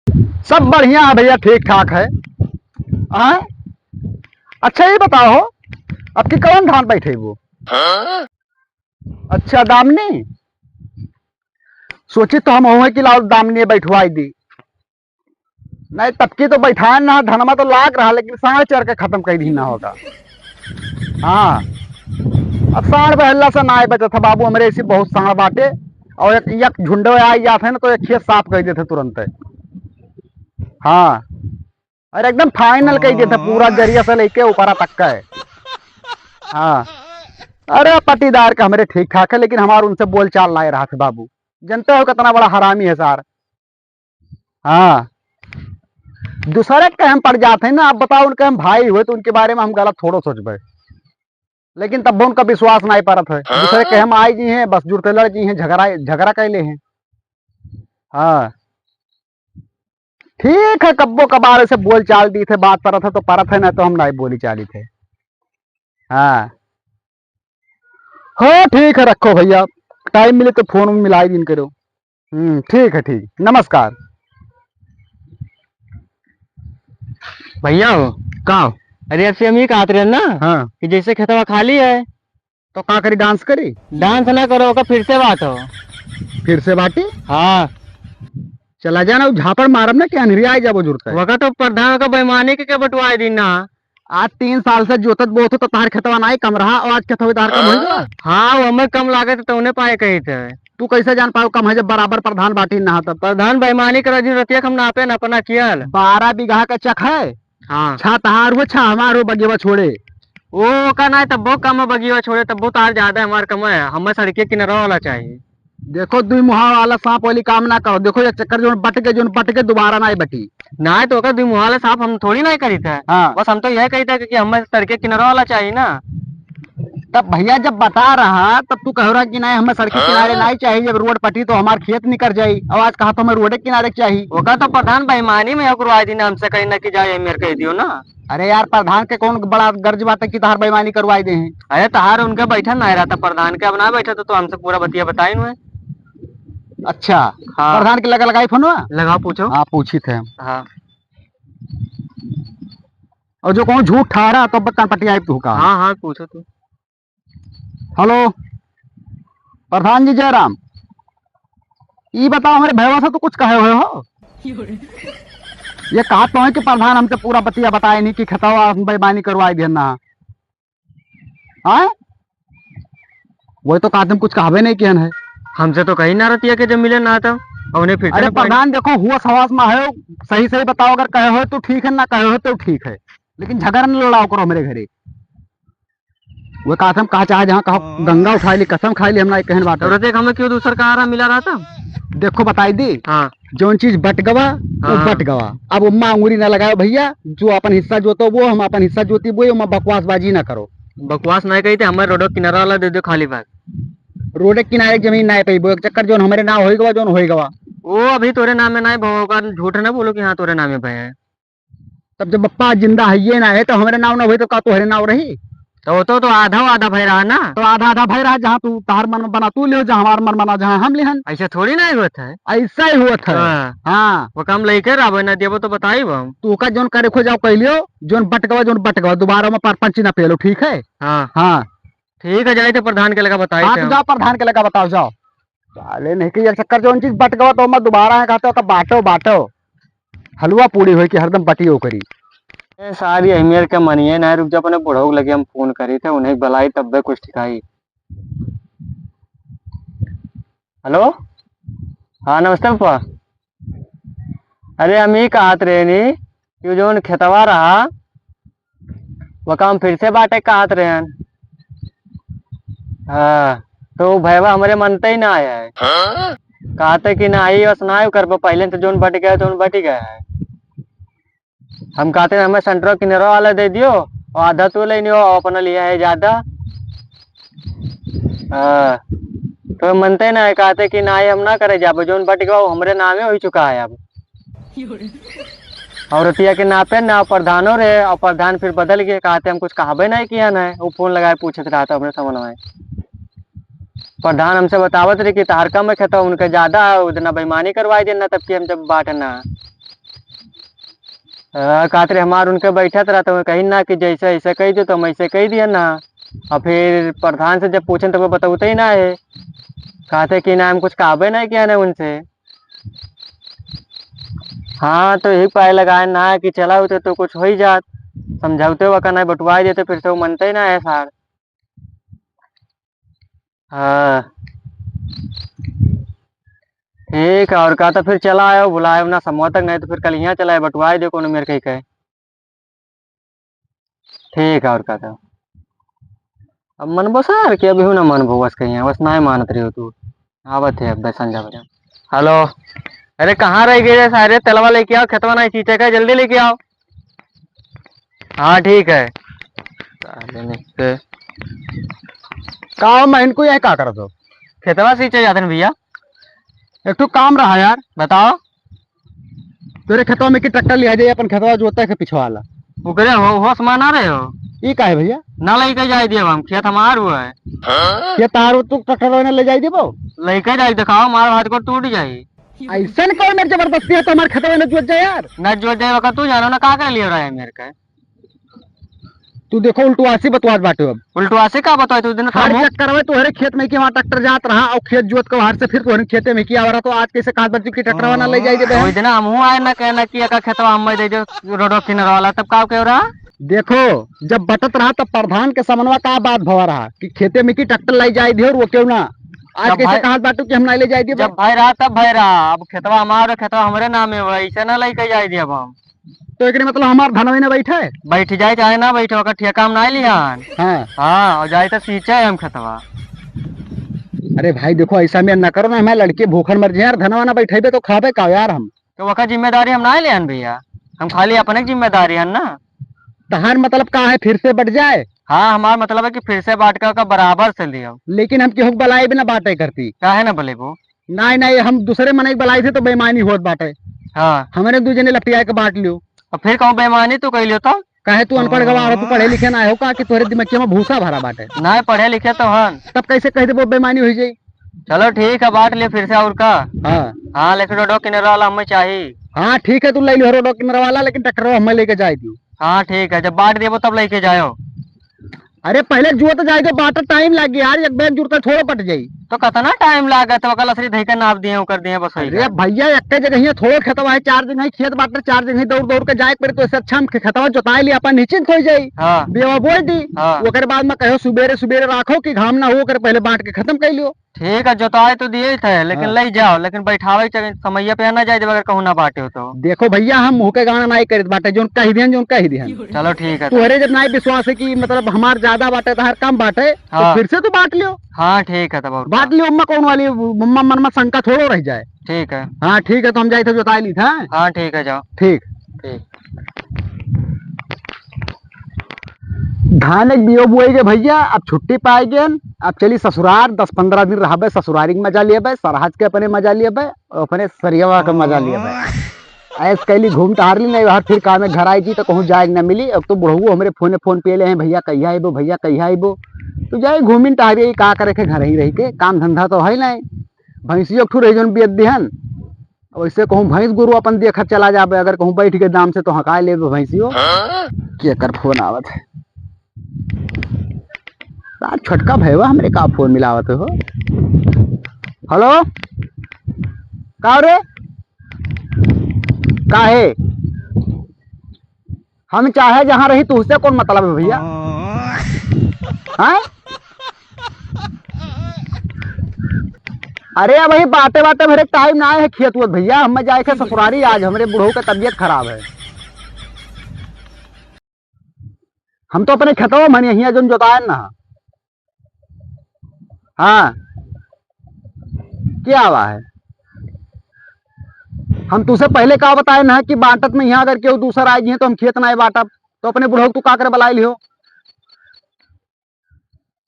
सब बढ़िया है भैया, ठीक ठाक है। हाँ। अच्छा ये बताओ, अब की कौन धान बैठे वो? अच्छा दामनी। सोची तो हम हुए कि लाओ दामनी बैठवाई दी। नहीं तबकी तो बैठाए ना, धनमा तो लाग रहा, लेकिन साढ़ चढ़ के खत्म कर दी ना होगा। हाँ। अब साढ़ बहला से ना बचा था बाबू, हमारे ऐसी बहुत साढ़ बाटे। और एक एक झुंडे आई जाते हैं ना, तो एक खेत साफ कर देते तुरंत। हाँ। और एकदम फाइनल कह देते पूरा जरिया से लेके ऊपर तक का है। हाँ। अरे पट्टीदार का हमारे ठीक ठाक है, लेकिन हमारे उनसे बोल चाल लाए रहा थे बाबू। जनते हो कितना बड़ा हरामी है सार। हाँ। दूसरे के हम पड़ जाते हैं ना, आप बताओ उनके हम भाई हुए तो उनके बारे में हम गलत थोड़ो सोचबे। लेकिन तब भी उनका विश्वास नहीं परत है। दूसरे के हम आई जी हैं, बस जुड़ते लड़ जी हैं, झगड़ा झगड़ा कैले हैं। हाँ। ठीक है, कब्बो कबार से बोल चाल दी थे, बात परत है तो परत है, ना तो हम नहीं बोली चाली थे। हाँ। हाँ ठीक है, रखो भैया, टाइम मिले तो फोन मिलाई दिन करो। ठीक है, ठीक, नमस्कार। भैया हो का? अरे ऐसे हम ही कहते रहे ना हाँ। कि जैसे खेतवा खाली है तो का करी, डांस करी? डांस ना करो का फिर से बात हो। फिर से बाटी? हाँ चला जाना झापड़ मारब ना, क्या अंधेरी आ जाबो जुड़ता है। वका तो प्रधान का बेईमानी के बंटवाए दिन ना। आज 3 साल से जोतत बोत तो तार खेतवा नहीं कम रहा, और आज खेतवा तार कम हो गया। हाँ वो हमें कम लागत तो उन्हें पाए कही थे। तू कैसे जान पाओ कम है, जब बराबर प्रधान बाटी ना तब। प्रधान बेईमानी कर दिन रतिया हम नापे न अपना कियल। 12 बीघा का चक है। हाँ छा तहार हो, छा हमार हो, बगेवा छोड़े। वो का ना तब वो कम है बगिया छोड़े तब वो तार ज्यादा है हमारे कम है, हमें सड़के किनारा वाला चाहिए। देखो दुई मुहा वाला सांप वाली काम ना करो, देखो ये चक्कर जो बट के दोबारा ना बटी। ना तो का मुहाल साफ हम थोड़ी ना करी था। हाँ। बस हम तो यह कही था कि हमें सड़के किनारा वाला चाहिए ना। तब भैया जब बता रहा तब तू कह रहा कि नहीं हमें सड़क के किनारे नहीं चाहिए, जब रोड पटी तो हमारे खेत निकल जाई, और आज कहा तो हमें रोड के किनारे चाहिए। होगा तो प्रधान बेईमानी में करवाए दिन हमसे कहीं ना कि जाए मेरे कह दियो ना। अरे यार प्रधान के कौन बड़ा गर्ज बात है कि तहार बेईमानी करवाई दे हैं। अरे तहार उनका बैठा ना रहा था प्रधान के, अब ना बैठा तो हमसे पूरा बतिया बताई नु। अच्छा। हाँ प्रधान के लगा लगाई फोन। लगा पूछो। हाँ पूछी थे हम। हाँ और जो कौन झूठ ठहरा तो बता पटिया तू का। हाँ हाँ पूछो तू। हेलो प्रधान जी जयराम, ये बताओ हमारे भैया से तो कुछ कहे हुए हो? ये कहा तो है कि प्रधान हमसे पूरा बतिया बताए नहीं कि खतवा बेईमानी करवाई देना। हाँ वही तो कहा, तुम कुछ कहावे नहीं किया है। हमसे तो कहीं ना रतिया के जब मिले ना था उन्हें फिर अरे प्रधान देखो हुआ सवास में है, सही सही बताओ, अगर कहे हो तो ठीक है, ना कहे हो तो ठीक है, लेकिन झगड़ा न लड़ाओ करो मेरे घरे। वो कहा हम कहा चाहे जहाँ कहा गंगा उठा ली कसम खाई ली, हम नहीं कहन बात है। हमें क्यों दूसरा कहा मिला रहा था। देखो बताई दी। हाँ जो चीज बट गवा वो हाँ। बट गवा, अब उम्मा अंगूरी ना लगाओ भैया, जो अपन हिस्सा जोतो वो, हम अपन हिस्सा जोती वो, उम्मा बकवासबाजी ना करो। बकवास नहीं कही थे, हमें रोड किनारा वाला दे दो खाली बात। रोड के किनारे जमीन ना पे एक चक्कर जो हमारे ना होई गवा, जो होई गवा। वो अभी तोरे नाम में ना होगा, झूठ ना बोलो कि हाँ तोरे नाम में भय है। तब जब बप्पा जिंदा है ये ना है तो हमारे नाव ना हुई तो का तुम्हारे नाव रही। तो आधा आधा भय रहा ना। तो आधा आधा भाई रहा, जहाँ तू तार मन बना तू ले, जहाँ हमार मन बना जहाँ हम लेहन। ऐसा थोड़ी ना होता है। ऐसा ही हुआ था। हाँ। हाँ। वो काम लेकर अब ना देवो तो बताई हम। तू का जोन करे खो जाओ कह लियो, जोन बट गवा दोबारा में परपंच ना पेलो, ठीक है। हाँ हाँ ठीक है, जाए तो प्रधान के लगा बताई हाँ थे तो हम। जाओ प्रधान के लगा बताओ जाओ। साले नहीं कि एक चक्कर जो चीज बट गवा तो मैं दोबारा है कहते हो तो बांटो बांटो, हलवा पूरी हुई कि हरदम बटियो करी। सारी अहमियत का मनिए ना, रुक जा अपने बुढ़ऊ लगे हम फोन करी थे उन्हें बुलाई तब भी कुछ ठिकाई। हेलो हाँ नमस्ते पप्पा। अरे हम ही कहत रहे नी कि जो खेतवा रहा वो काम फिर से बांटे कहत रहे हैं। हाँ तो भैया हमारे मनते ही ना आया है। कहते कि ना आई बस ना कर पहले से जोन बट गया तो बट गया है। हम कहते हैं हमें सेंट्रो किनारा वाला दे दियो और आधा तो ले लियो अपना लिया है ज्यादा। हाँ तो मनते ना है, कहते कि ना हम ना करे जाब जोन बट गया हमारे नाम हो चुका है अब। और रतिया के नापे ना प्रधानो रहे और प्रधान फिर बदल गए, कहते हम कुछ कहावे नहीं किया ना। वो फोन लगाए पूछते रहा था अपने समझ में। प्रधान हमसे बतावत रहे कि तारका में खेता उनके ज्यादा उतना बेईमानी करवाई देना तब कि हम जब बांटना। कातरे हमार उनके बैठत रहते हुए कही ना कि जैसे ऐसे कही दो तो हम ऐसे कही दिया ना। और फिर प्रधान से जब पूछे तो वो बताते ही ना है। कहते कि ना हम कुछ काबे नहीं किया ना उनसे। हाँ तो यही पाए लगाए ना कि चला होते तो कुछ हो ही जात। समझाते हुआ कहना बटुआ देते फिर से वो मनते ही ना है सार। हाँ ठीक है। और कहा तो फिर चला आयो बुलाए ना समूह तक नहीं तो फिर कल यहाँ चला बटुआ दे कोनो मेरे कही कहे। ठीक है। और कहा था अब मन बसा यार कि अभी हूं ना मन भो बस कहीं बस ना ही मानत रही हो तू। आवत है अब बैसन जा बजा। हेलो। अरे कहाँ रह गए सारे तलवा लेके आओ खेतवा नहीं चीचे का जल्दी लेके आओ। हाँ ठीक है। साले निकले। का मैं इनको यह का करत हो? खेतवा सींचे जाते हैं भैया। एक तो काम रहा यार, बताओ। तेरे खेतवा में की ट्रैक्टर लिया जाए अपन खेतवा जोतता है पिछवा वाला। वो करे होश मान आ रहे हो। ये का है भैया? ना लेके जाए दिए हम खेत हमार हुआ है। ये तार तू ट्रैक्टर ले जाई देबो? लेके जाए दिखाओ हमारे हाथ को टूट जाये। ऐसा कौन मेरे जबरदस्ती है तो हमारे खेतवा में जोत जाए यार। न जो जाए वक्त तू जानो ना कहा कर लिया रहा है मेरे का। तू देखो उल्टुआसी बतवास बाटे अब। उल्टुआ से का बताए तू दिन हर चक्कर में तुम्हारे खेत में कि वहाँ ट्रैक्टर जात रहा और खेत जोत के बाहर से फिर तुम्हारे खेते में किया रहा तो आज कैसे कहा बच्ची की ट्रैक्टर वाला ले जाए कोई दिन हम आए ना कहना कि अका खेतवा हम दे जो रोडो किनारा वाला तब का कह रहा। देखो जब बटत रहा तब प्रधान के समन्वय का बात भवा रहा कि खेते में की ट्रैक्टर लाई जाए दी और वो क्यों ना आज जब कैसे भाई- कहा बाटू कि हम नहीं ले जाए दी। जब भाई रहा तब भाई रहा अब खेतवा हमारा खेतवा हमारे नाम है ऐसे ना लेके जाए दिया अब हम। तो एक मतलब हमारे धनवे ने बैठे बैठ जाए चाहे ना बैठे ओकर ठेका हम नहीं लिहान। हाँ। हाँ और जाए तो सींचे हम खेतवा। अरे भाई देखो ऐसा में न करो ना, हमें लड़के भूखन मर जाए यार, धनवा ना बैठे तो खावे का यार हम। तो वका जिम्मेदारी हम नहीं लेन भैया। हम खाली अपने की जिम्मेदारी है ना। तहार मतलब का है फिर से बढ़ जाए? हाँ हमारा मतलब है कि फिर से बाट कर बराबर से लियो। लेकिन हम केहू बलाई भी ना बाटे करती। क्या है ना बोले वो। नहीं नहीं हम दूसरे मन बलाई थे तो बेईमानी होत बाटे। हाँ हमारे दू जने लपटिया के बांट लियो। और फिर कहूँ बेईमानी तू कह लियो तो। कहे तू अनपढ़ गवाह हो, तू पढ़े लिखे ना हो का कि तोरे दिमाग में भूसा भरा बाटे? नहीं पढ़े लिखे तो हन। तब कैसे कह दे वो बेईमानी हो जाई? चलो ठीक है बांट लियो फिर से और का। हाँ हाँ लेकिन रोडो किनारा वाला हमें चाहिए। हाँ ठीक है तू ले लियो रोड किनारा वाला, लेकिन ट्रैक्टर हमें लेके जाए दियो। हाँ ठीक है जब बांट देबो तब लेके जाओ। अरे पहले जुआ तो जाए बाटा टाइम लग गया यार, एक बैग जुड़ता थोड़ा पट जाई। तो कितना टाइम लागा तो कल असली धई के नाप दिए कर दिए बस। अरे भैया एक जगह ही थोड़ा खेतवा है, 4 जगह ही खेत बाटे, 4 जगह दौड़ दौड़ के जाए पड़े तो इससे अच्छा हम खेतवा जोताए लिया अपन निश्चिंत हो जाई। हाँ बेवा बोल दी हाँ। ओकर बाद में कहो सुबेरे सुबेरे राखो कि घाम ना हो कर पहले बांट के खत्म कर लियो। ठीक है जोताए तो दिए थे लेकिन हाँ। ले जाओ लेकिन बैठावे समय पे ना जाए जब अगर कहूँ ना बांटे हो तो। देखो भैया हम मुंह के गाना नहीं करत बाटे, जोन कह दिहन जोन कह दिहन। चलो ठीक है। तोहरे जब नहीं विश्वास है कि मतलब हमार ज्यादा बाटे तो हर कम बाटे तो हाँ। फिर से तू बांट लियो। हाँ ठीक है तब और बांट लियो अम्मा कौन वाली मम्मा मन में शंका थोड़ो रह जाए। ठीक है। हाँ ठीक है तो हम जाए थे जोताए ली था। हाँ ठीक है जाओ। ठीक। ठीक। धान एक बियो बुए के भैया अब छुट्टी पाए गए, अब चली ससुराल 10-15 दिन रहा ससुरारी के मजा लिए सरहज के अपने मजा लिए और अपने सरियावा का मजा लिए ऐस कैली घूम टहरली नहीं बाहर, फिर काम में घर आई थी तो कहूँ जाए न मिली। अब तो बुढ़ऊ हमारे फोन पे ले हैं भैया कहिया आइबो भैया कहिया आइबो, तो जाए घूमिन टहरी का करे के घर ही रही के काम धंधा तो है नहीं। भैंसियों ठू रही जोन बेच दिहन वैसे कहूँ भैंस गुरु अपन देखत चला जाबे, अगर कहूँ बैठ के दाम से तो हका ले भैंसियों के कर फोन आवत है। छोटका भैया हमरे का फोन मिलावत हो। हेलो का रे काहे हम चाहे जहां रही तो उससे कौन मतलब है भैया? हाँ अरे भाई बाते बाते मेरे टाइम ना है खेत हुआ भैया, हम जाए के ससुरारी आज हमारे बूढ़ों का तबीयत खराब है। हम तो अपने खेतों मन यही जो जोताए ना। हाँ क्या हुआ है? हम तुझसे पहले का बताए ना कि बांटत में यहाँ अगर केहू दूसरा आई है तो हम खेत ना बांटब, तो अपने बुढ़ऊ तू का कर बलाई लियो।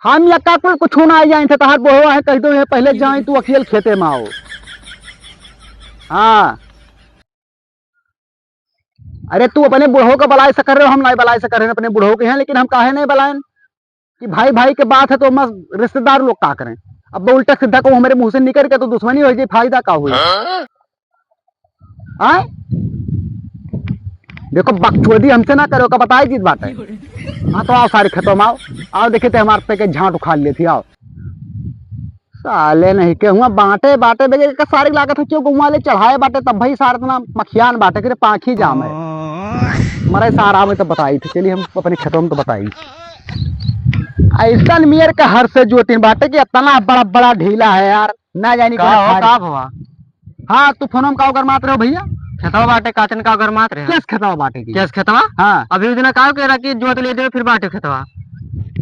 हम या का कुछ ना आई जाए थे तहार बुढ़वा है कह दो ये पहले जाए तू अकेले खेते में आओ। हाँ अरे तू अपने बुढ़ऊ का बलाई से कर रहे हो, हम नहीं बलाई से कर रहे हैं अपने बुढ़ऊ के हैं, लेकिन हम काहे नहीं बलाएं कि भाई भाई के बात है तो मस्त रिश्तेदार लोग का करें। अब उल्टा सीधा को हमारे मुंह से निकल के तो दुश्मनी हो जाए, फायदा का हुआ? देखो बकचोदी हमसे ना करो का बताई चीज बात है। हाँ तो आओ सारे खेतों में आओ। आओ देखे थे हमारे पे के झाट उखाड़ लिए थी। आओ साले नहीं के हुआ बांटे बाटे बेगे का सारी लागत हो क्यों गुमा ले चढ़ाए बाटे तब भाई सारा इतना मखियान बाटे के पाखी जाम है मरे सारा में तो बताई थी। चलिए हम अपने खेतों में तो बताई ऐसा मेयर का हर से जो तीन बाटे की इतना बड़ा बड़ा ढीला है यार ना जानी का हुआ। हाँ तू फोन का अगर मात रहे हो भैया खेतवा बाटे काचन का अगर मात्र है किस खेतवा बाटे की किस खेतवा। हाँ अभी उस दिन का कह रहा कि जोत ले दे फिर बाटे खेतवा।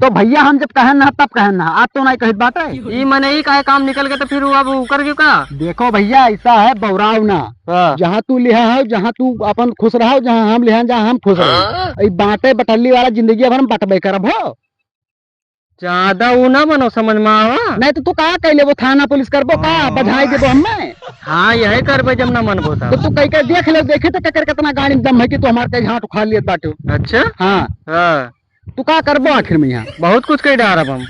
तो भैया हम जब कहन ना तब कहन ना आज तो नहीं कहित बात है। ई मने ही का काम निकल गया तो फिर वो अब कर क्यों का। देखो भैया ऐसा है बौराव ना जहाँ तू लिहा है जहाँ तू अपन खुश रहो जहाँ हम लिहा जहाँ हम खुश रहो बाटे बटल्ली वाला जिंदगी भर हम बटबे करब हो। ज्यादा वो ना बनो समझ में आवा। नहीं तो तू का कह ले वो थाना पुलिस करबो का बधाई देबो हमें। हाँ यही करबे जब ना मन बोता तो तू कह के देख ले देखे तो कर कितना गाड़ी में दम है कि तू हमारे कहीं हाथ उखाड़ लिए बाटो। अच्छा हाँ हाँ तू का करबो आखिर में यहाँ बहुत कुछ कह डाल अब हम।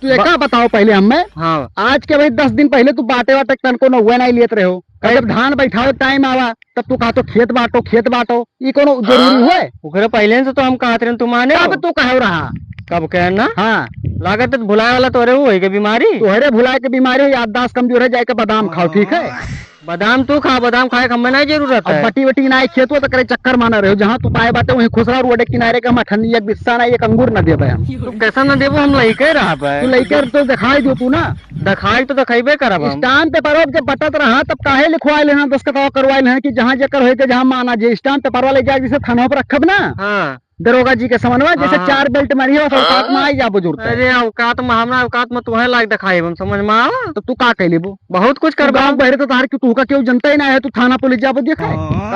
तू एक बताओ पहले हमें। हाँ आज के भाई 10 दिन पहले तू बाटे वाटे तन को न हुआ नहीं लेते रहे हो जब धान बैठाओ टाइम आवा तब तू कहा तो खेत बांटो ये कोनो जरूरी हुए। ओकरे पहले से तो हम कहते रहे तुम माने अब तू कहो रहा कब कहना। हाँ लागत है भुलाए वाला तोरे हुए के बीमारी तोहरे भुलाए के बीमारी याददाश्त कमजोर है जाके बादाम खाओ ठीक है। बादाम तू खा बादाम खाए हमें नहीं जरूरत है। बटी वटी ना खेतो तो करे चक्कर माना रहे हो जहाँ तू पाए बाटे वहीं खुश रहो रोड किनारे का ठंडी एक बिस्सा ना एक अंगूर न देबे हम। तू कैसा न देबो हम लइके रहा पे तू लेकर तो दिखाई दो तू ना दिखाई तो दिखाइबे करब हम। स्टाम्प पेपर जब बटत रहा तब काहे लिखवाए लेना दस्खत करवाए लेना कि जहाँ जकर होए के जहाँ माना जे स्टाम्प पेपर वाले जाए जैसे थानों पर रखब ना। हाँ दरोगा जी के समझवा जैसे हाँ। 4 बेल्ट मारी हो औकात में आई जा बुजुर्ग। अरे औकात में हमरा औकात में तुम्हें लायक दिखाई हम समझ में आ। तो तू का कह लेबो बहुत कुछ कर गाँव बहरे तो तार की तू का क्यों जनता ही ना है तू थाना पुलिस जाबो देखा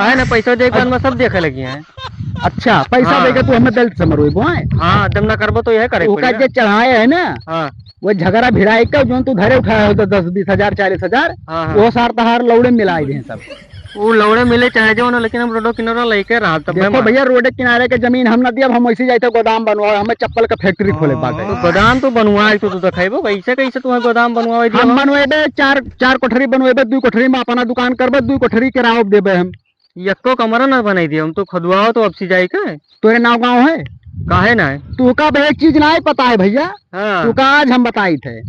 है ना पैसा दे के सब देखे लगी है। अच्छा पैसा हाँ। देके तू हमें बेल्ट से मरवेबो है। हाँ जब ना करबो तो यह करे ओका जे चढ़ाए है ना हाँ वो झगड़ा भिड़ाई का जो तू धरे उठाया हो तो 10-20 हजार 40 हजार हाँ हाँ। वो सार तहार लौड़े मिलाई दे सब। वो लौड़े मिले चाहे जो ना लेकिन हम रोडो किनारा लेके रहा तब देखो भैया रोड किनारे के जमीन हम न दिया हम वैसे जाते गोदाम बनवा हमें चप्पल का फैक्ट्री खोले बाटे। तो गोदाम तो बनवाए तो दिखाइबो कैसे कैसे तुम्हें गोदाम बनवाए दिया हम बनवेबे 4 कोठरी बनवेबे 2 कोठरी में अपना दुकान करबे 2 कोठरी किराया देबे हम। यक्को कमरा ना बनाई दिया हम तो खुदवाओ तो अब सी जाए के तोरे नाव गाँव है काहे ना है। तू का एक चीज ना पता है भैया हाँ तू का आज हम बताई थे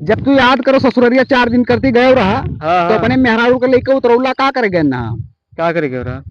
जब तू याद करो ससुररिया 4 दिन करती गए रहा हाँ तो अपने मेहरारू के लेके उतरौला का करे गए ना क्या करेगे रहा।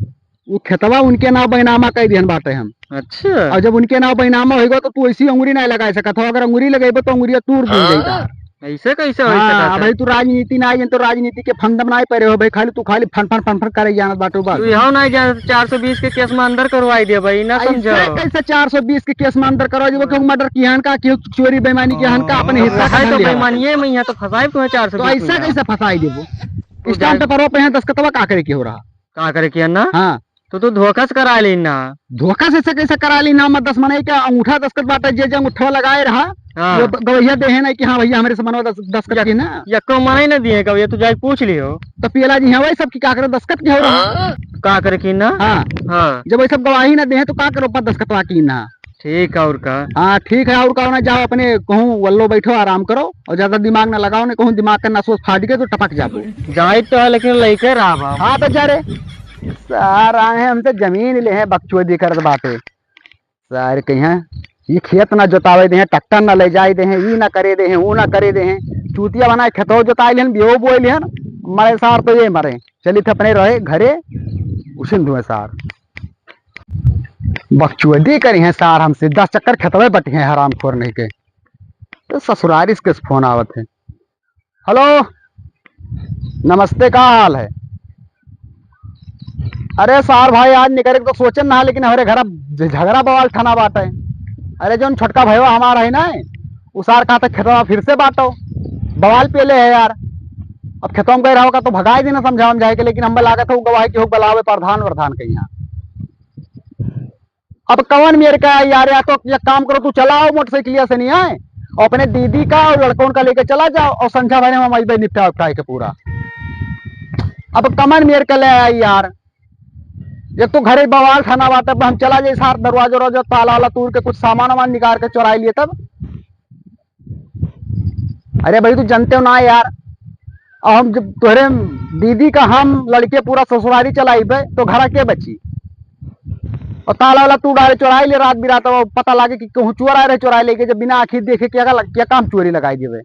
वो खेतवा उनके नाव बैनामा कह दिहन बाटे हम। अच्छा और जब उनके नाव बैनामा होगा तो तू ऐसी अंगुरी नहीं लगा सकत हो अगर अंगुरी लगेबो तो अंगुरिया तूर दी जाता। ऐसे कैसे हो हाँ भाई तू राजनीति ना आई तो राजनीति के फंड बनाए पड़े हो भाई खाली तू खाली फन फन फन फन करे जाना बाटो बात। तू यहाँ नहीं जान 420 के केस में अंदर करवाई दिया भाई ना समझो। कैसे 420 के केस में अंदर करो जो क्यों मर्डर की हन का क्यों चोरी बेईमानी की हन का अपने हिस्सा है तो बेईमानी में यहाँ तो फंसाई तुम्हें 420 तो ऐसा कैसे फंसाई देबो स्टाम्प पेपर पे है दस्खतवा का करे की हो रहा। क्या करे किया ना हाँ तो तू धोखा से करा लेना। धोखा से कैसे करा ली ना मत 10 मने का अंगूठा दस्खत बाटे जे अंगूठा लगाए रहा हाँ। वो गवैया दे है ना कि हाँ भैया हमारे से मनवा दस्खत की ना यक्को मना ना दिए कब ये तू जाके पूछ लियो तो पियला जी है वही सब की का करे दस्खत की हो रहा। क्या करे की ना। हाँ हाँ जब वही सब गवाही ना दे तो का करो पर दस्खतवा की ना। ठीक है और का। हाँ ठीक है और का ना जाओ अपने कहूँ वल्लो बैठो आराम करो और ज्यादा दिमाग ना लगाओ ने कहूँ दिमाग का नसों फाड़ के तो टपक जाओ जाए तो है लेकिन लेके रहा। हाँ तो जा रे सार आए हमसे जमीन ले हैं बकचोदी कर बाटे सारे कहीं ये खेत ना जोतावे दे हैं ट्रैक्टर ना ले जाए दे हैं ई ना करे दे हैं वो ना करे दे हैं चूतिया बनाए खेतो जोताए लेन बियो बोए लेन मरे सार तो ये मरे चली थे अपने रहे घरे उसिन धुए सार बकचोदी करी हैं सार हमसे 10 चक्कर खेतवे बटे हैं हराम खोर नहीं के तो ससुरारी के फोन आवत है। हेलो नमस्ते का हाल है। अरे सार भाई आज निकले तो सोचन ना लेकिन हमारे घर झगड़ा बवाल ठाना बाटे। अरे जो छोटका भैया हमारा है ना उसार कहा था खेतवा फिर से बांटो बवाल पेले है यार। अब खेतों में गए रहोगा तो भगाई देना समझाओ जाए के लेकिन हम लागत है गवाही के हो बलावे प्रधान वर्धान के यहाँ। अब कौन मेरे का यार या तो एक काम करो तू चलाओ मोटरसाइकिलिया से नहीं आए और अपने दीदी का और लड़कों का लेके चला जाओ और संख्या भाई हम आई निपटा उठाए के पूरा। अब कमन मेरे का ले आई यार जब तो घरे बवाल खाना बात है हम चला जाए सार दरवाजा रोजा ताला वाला तोड़ के कुछ सामान वामान निकाल के चुरा लिए तब। अरे भाई तू जानते हो ना यार और हम जब तुहरे दीदी का हम लड़के पूरा ससुरारी चलाई पे तो घर के बची और ताला वाला तू डाले चुराई ले रात बिरात, और पता लगे कि कहूँ चोर आ रहे चुराई लेके, जब बिना आखिर देखे क्या काम चोरी लगाई देवे।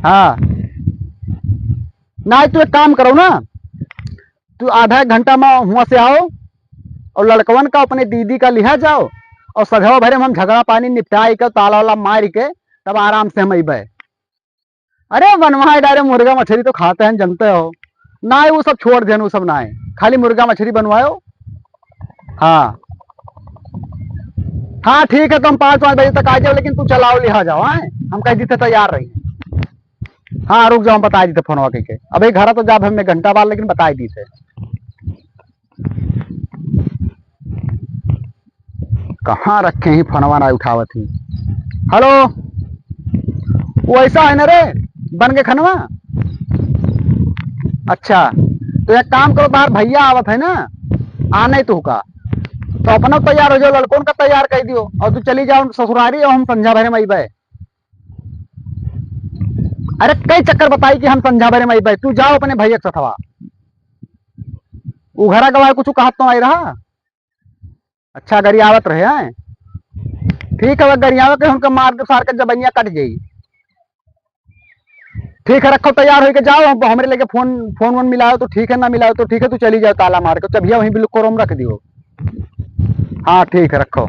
हाँ ना, तू एक काम करो ना, तू आधा एक घंटा में हुआ से आओ और लड़कवन का अपने दीदी का लिहा जाओ, और सधवा भरे में हम झगड़ा पानी निपटाई के ताला वाला मार के तब आराम से हम अबे। अरे बनवा डायरेक्ट मुर्गा मछली तो खाते हैं जानते हो ना, वो सब छोड़ देन, वो सब ना है, खाली मुर्गा मछली बनवाओ। हाँ हाँ ठीक है, तुम 5 बजे तक आ जाओ, लेकिन तू चलाओ लिहा जाओ। हाँ हम कह दी थे तैयार रही। हाँ रुक जाओ, बता दी थे फोन के, अभी घर तो जा हमें घंटा बाद, लेकिन बता दी थे। कहाँ रखे ही फोनवा ना उठावत ही। हेलो, वो ऐसा है ना रे, बन के खनवा। अच्छा तो एक काम करो, बाहर भैया आवत है ना, आने तू का तो अपना तैयार हो जाओ, लड़कों का तैयार कर दियो, और तू चली जाओ ससुरारी, और हम संझा भरे में अबे। अरे कई चक्कर बताई कि हम संझा भरे में अबे, तू जाओ अपने भैया के सथवा। वो घरा गवाए कुछ कहत तो आई रहा। अच्छा गरियावत रहे हैं, ठीक है, गरियावत के उनका मार के सार के जबनिया कट गई। ठीक है रखो, तैयार होके जाओ, हमारे लेके फोन वोन मिलाओ तो ठीक है, ना मिलाओ तो ठीक है, तू चली जाओ ताला मार के, चबिया वहीं बिल्कुल रख दियो। हाँ ठीक है रखो।